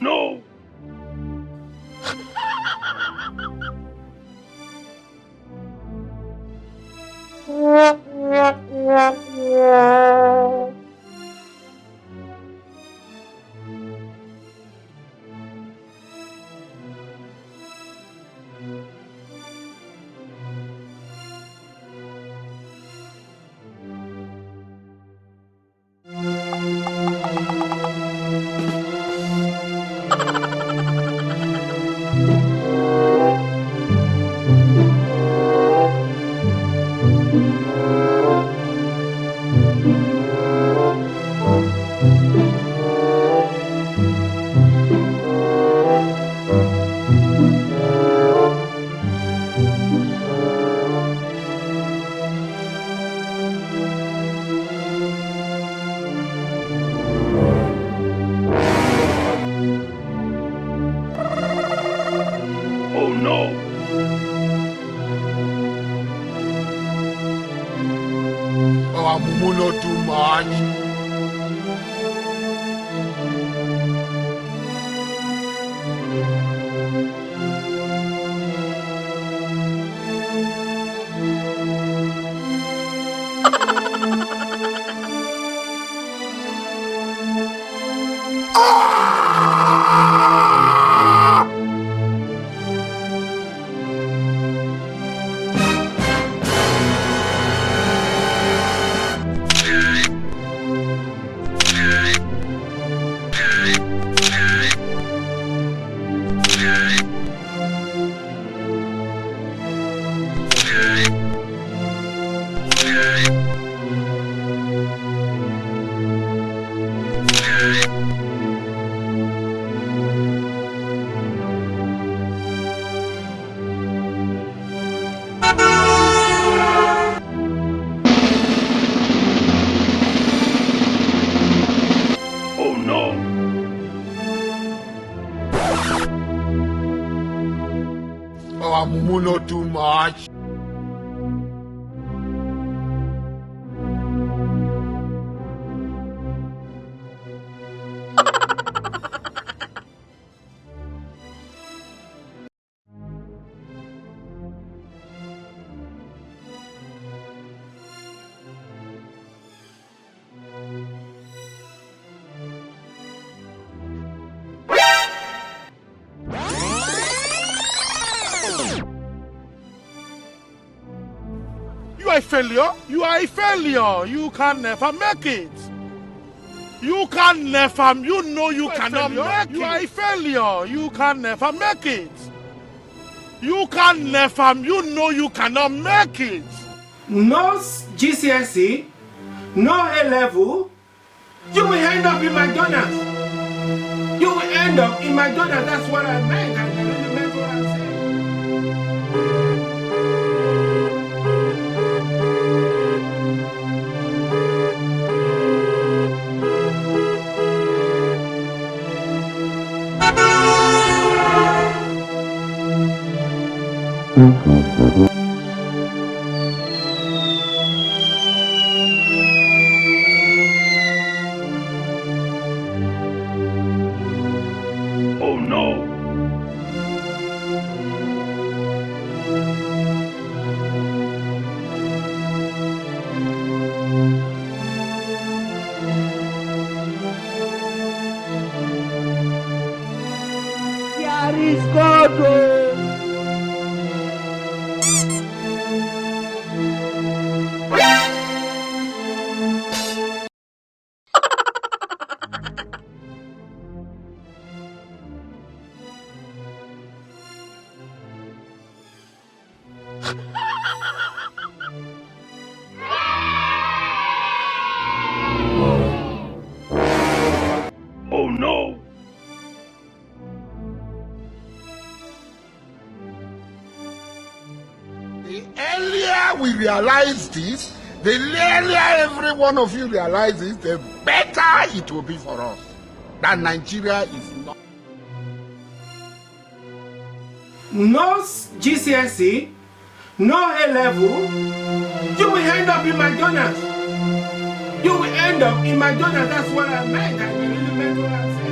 no! Oh no! Oh, I'm not too much. Oh no! Oh, I'm not too much. You are a failure. You are a failure. You can never make it. You can never. You know you cannot make it. You are a failure. You can never make it. You can never. You know you cannot make it. No GCSE, no A level. You will end up in McDonald's. You will end up in McDonald's. That's what I meant. I really meant what I said. Oh no! Here is God. Oh no! The earlier we realize this, the earlier every one of you realizes, the better it will be for us. That Nigeria is not. No GCSE, no A level. You will end up in McDonald's. You will end up in McDonald's. That's what I meant. I really meant what I said.